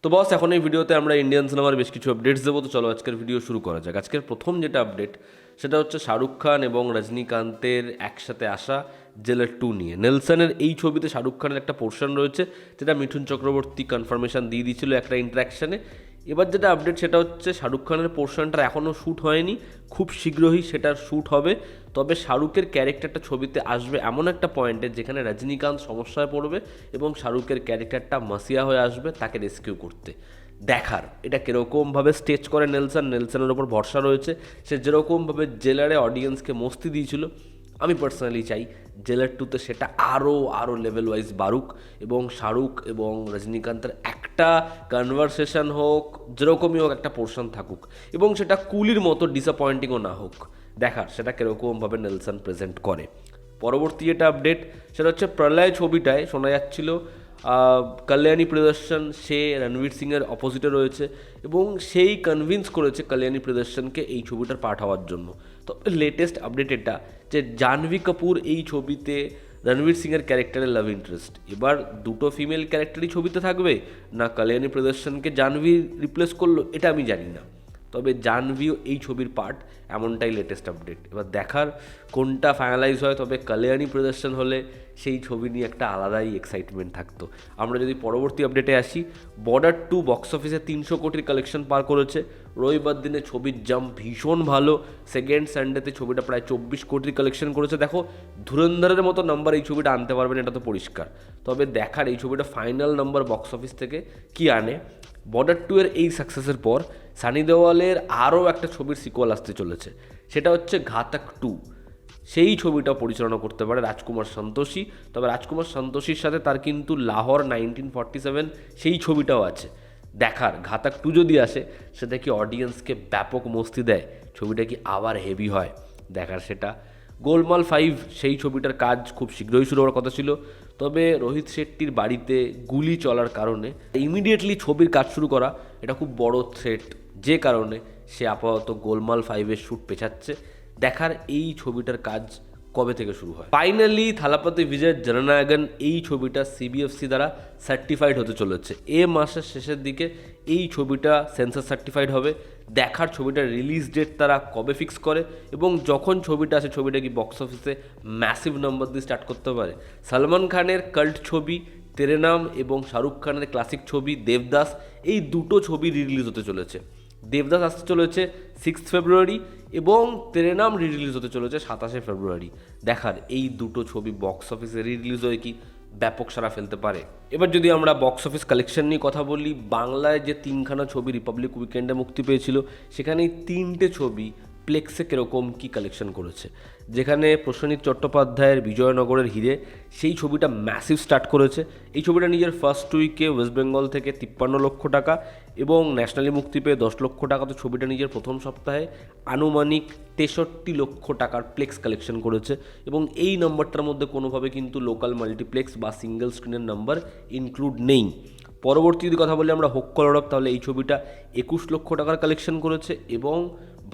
তো বস, এখন এই ভিডিওতে আমরা ইন্ডিয়ান সিনেমার বেশ কিছু আপডেটস দেবো। তো চলো আজকের ভিডিও শুরু করা যাক। আজকের প্রথম যেটা আপডেট সেটা হচ্ছে শাহরুখ খান এবং রজনীকান্তের একসাথে আসা জেলার 2 নিয়ে। নেলসনের এই ছবিতে শাহরুখ খানের একটা পোর্শন রয়েছে, যেটা মিঠুন চক্রবর্তী কনফার্মেশন দিয়ে দিয়েছিল একটা ইন্টারাকশানে। এবার যেটা আপডেট সেটা হচ্ছে শাহরুখ খানের পোর্শনটা এখনও শ্যুট হয়নি, খুব শীঘ্রই সেটার শ্যুট হবে। তবে শাহরুখের ক্যারেক্টারটা ছবিতে আসবে এমন একটা পয়েন্টে যেখানে রজনীকান্ত সমস্যায় পড়বে এবং শাহরুখের ক্যারেক্টারটা মাসিয়া হয়ে আসবে তাকে রেস্কিউ করতে। দেখার এটা কীরকমভাবে স্টেজ করে নেলসনের ওপর ভরসা রয়েছে। সে যেরকমভাবে জেলারে অডিয়েন্সকে মস্তি দিয়েছিল, আমি পার্সোনালি চাই জেলার 2তে সেটা আরও লেভেল ওয়াইজ বাড়ুক এবং শাহরুখ এবং রজনীকান্তের একটা কনভারসেশন হোক, যেরকমই হোক একটা পোর্শন থাকুক এবং সেটা কুলির মতো ডিসঅ্যাপয়েন্টিংও না হোক। দেখার সেটা কীরকমভাবে নেলসন প্রেজেন্ট করে। পরবর্তী যেটা আপডেট সেটা হচ্ছে প্রলয় ছবিটায় শোনা যাচ্ছিল কল্যাণী প্রিয়দর্শন সে রণবীর সিংয়ের অপোজিটে রয়েছে এবং সেই কনভিন্স করেছে কল্যাণী প্রিয়দর্শনকে এই ছবিটার পার্ট হওয়ার জন্য। তো লেটেস্ট আপডেট এটা যে জাহ্নবী কাপুর এই ছবিতে রণবীর সিংয়ের ক্যারেক্টারের লাভ ইন্টারেস্ট। এবার দুটো ফিমেল ক্যারেক্টারই ছবিতে থাকবে, না কল্যাণী প্রিয়দর্শনকে জাহ্নবী রিপ্লেস করলো, এটা আমি জানি না। তবে জাহ্নবীও এই ছবির পার্ট, এমনটাই লেটেস্ট আপডেট। এবার দেখার কোনটা ফাইনালাইজ হয়। তবে কল্যাণী প্রদর্শন হলে সেই ছবি নিয়ে একটা আলাদাই এক্সাইটমেন্ট থাকতো। আমরা যদি পরবর্তী আপডেটে আসি, বর্ডার 2 বক্স অফিসে 300 কোটির কালেকশন পার করেছে। রবিবার দিনে ছবির জাম্প ভীষণ ভালো। সেকেন্ড সানডেতে ছবিটা প্রায় 24 কোটির কালেকশন করেছে। দেখো, ধুরন্ধরের মতো নাম্বার এই ছবিটা আনতে পারবেন, এটা তো পরিষ্কার। তবে দেখার এই ছবিটা ফাইনাল নাম্বার বক্স অফিস থেকে কি আনে। বর্ডার 2 এর এই সাকসেসের পর সানি দেওয়ালের আরও একটা ছবির সিকুয়াল আসতে চলেছে, সেটা হচ্ছে ঘাতক 2। সেই ছবিটা পরিচালনা করতে পারে রাজকুমার সন্তোষী। তবে রাজকুমার সন্তোষীর সাথে তার কিন্তু লাহোর 1947 সেই ছবিটাও আছে। দেখার ঘাতক 2 যদি আসে, সেটা কি অডিয়েন্সকে ব্যাপক মস্তি দেয়, ছবিটা কি আবার হেভি হয়, দেখার সেটা। গোলমাল 5 সেই ছবিটার কাজ খুব শীঘ্রই শুরু হওয়ার কথা ছিল। তবে রোহিত শেট্টির বাড়িতে গুলি চলার কারণে ইমিডিয়েটলি ছবির কাজ শুরু করা এটা খুব বড় থ্রেট, যে কারণে সে আপাতত গোলমাল 5-এর শ্যুট পেছাচ্ছে। দেখার এই ছবিটার কাজ কবে থেকে শুরু হয়। ফাইনালি থালাপতি বিজয় জননায়কন এই ছবিটা সিবিএফসি দ্বারা সার্টিফাইড হতে চলেছে। এ মাসের শেষের দিকে এই ছবিটা সেন্সর সার্টিফাইড হবে। দেখার ছবিটার রিলিজ ডেট তারা কবে ফিক্স করে এবং যখন ছবিটা আসে, ছবিটা কি বক্স অফিসে ম্যাসিভ নম্বর দিয়ে স্টার্ট করতে পারে। সলমান খানের কাল্ট ছবি তেরে নাম এবং শাহরুখ খানের ক্লাসিক ছবি দেবদাস, এই দুটো ছবি রিলিজ হতে চলেছে। দেবদাস আসতে চলেছে 6 ফেব্রুয়ারি এবং তেরে নাম রিলিজ হতে চলেছে 27 ফেব্রুয়ারি। দেখার এই দুটো ছবি বক্স অফিসে রিলিজ হয়ে কি ব্যাপক সাড়া ফেলতে পারে। এবার যদি আমরা বক্স অফিস কালেকশন নিয়ে কথা বলি, বাংলায় যে 3খানা ছবি রিপাবলিক উইকেন্ডে মুক্তি পেয়েছিল, সেখানে 3টে ছবি প্লেক্সে কীরকম কী কালেকশন করেছে। যেখানে প্রসেনজিৎ চট্টোপাধ্যায়ের বিজয়নগরের হিরে, সেই ছবিটা ম্যাসিভ স্টার্ট করেছে। এই ছবিটা নিজের ফার্স্ট উইকে ওয়েস্ট বেঙ্গল থেকে 53 লক্ষ টাকা এবং ন্যাশনালি মুক্তি পেয়ে 10 লক্ষ টাকা। তো ছবিটা নিজের প্রথম সপ্তাহে আনুমানিক 63 লক্ষ টাকার প্লেক্স কালেকশন করেছে এবং এই নম্বরটার মধ্যে কোনোভাবে কিন্তু লোকাল মাল্টিপ্লেক্স বা সিঙ্গেল স্ক্রিনের নাম্বার ইনক্লুড নেই। পরবর্তী যদি কথা বলি আমরা হোক কলরব, তাহলে এই ছবিটা 21 লক্ষ টাকার কালেকশন করেছে এবং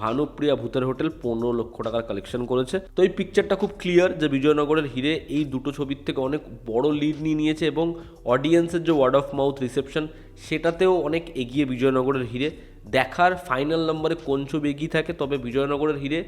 ভানুপ্রিয়া ভূতের হোটেল 15 লক্ষ টাকার কালেকশন করেছে। তো এই পিকচারটা খুব ক্লিয়ার যে বিজয়নগরের হিরে এই দুটো ছবির থেকে অনেক বড় লিড নিয়েছে এবং অডিয়েন্সের যে ওয়ার্ড অফ মাউথ রিসেপশন, সেটাতেও অনেক এগিয়ে বিজয়নগরের হিরে। দেখার ফাইনাল নম্বরে কোন ছবি এগিয়ে থাকে। তবে বিজয়নগরের হিরে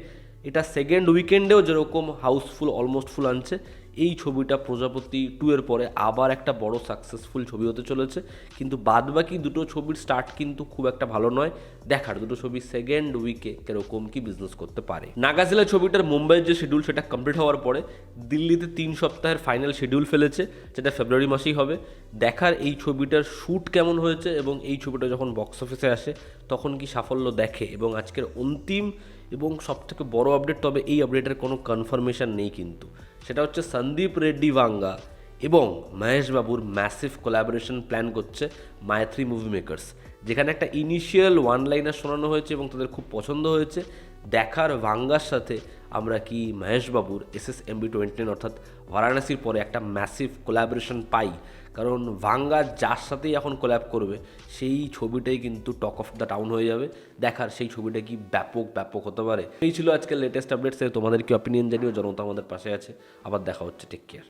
এটা সেকেন্ড উইকেন্ডেও যেরকম হাউসফুল অলমোস্ট ফুল আনছে, এই ছবিটা প্রজাপতি 2 এর পরে আবার একটা বড় সাকসেসফুল ছবি হতে চলেছে। কিন্তু বাদবাকি দুটো ছবির স্টার্ট কিন্তু খুব একটা ভালো নয়। দেখার দুটো ছবি সেকেন্ড উইকে কীরকম কি বিজনেস করতে পারে। নাগাজিলা ছবিটার মুম্বাইয়ের যে শিডিউল সেটা কমপ্লিট হওয়ার পরে দিল্লিতে 3 সপ্তাহের ফাইনাল শিডিউল ফেলেছে, যেটা ফেব্রুয়ারি মাসেই হবে। দেখার এই ছবিটার শ্যুট কেমন হয়েছে এবং এই ছবিটা যখন বক্স অফিসে আসে তখন কি সাফল্য দেখে। এবং আজকের অন্তিম এবং সবথেকে বড় আপডেট, তবে এই আপডেটের কোনো কনফার্মেশন নেই কিন্তু, সেটা হচ্ছে সন্দীপ রেড্ডি ভাঙ্গা এবং মহেশ বাবুর ম্যাসিভ কোলাবোরেশন প্ল্যান করছে মায়াত্রী মুভি মেকার্স, যেখানে একটা ইনিশিয়াল ওয়ান লাইনার শোনানো হয়েছে এবং তাদের খুব পছন্দ হয়েছে। দেখার ভাঙ্গার সাথে আমরা কি মহেশ বাবুর SSMB29 অর্থাৎ বারাণসীর পরে একটা ম্যাসিভ কোলাবোরেশন পাই। কারণ ভাঙ্গা যার সাথেই এখন কোল্যাব করবে সেই ছবিটাই কিন্তু টক অফ দ্য টাউন হয়ে যাবে। দেখার সেই ছবিটা কি ব্যাপক হতে পারে। এই ছিল আজকের লেটেস্ট আপডেটস। তোমাদের কি অপিনিয়ন জানিও, জনতা আমাদের পাশে আছে। আবার দেখা হচ্ছে, টেক কেয়ার।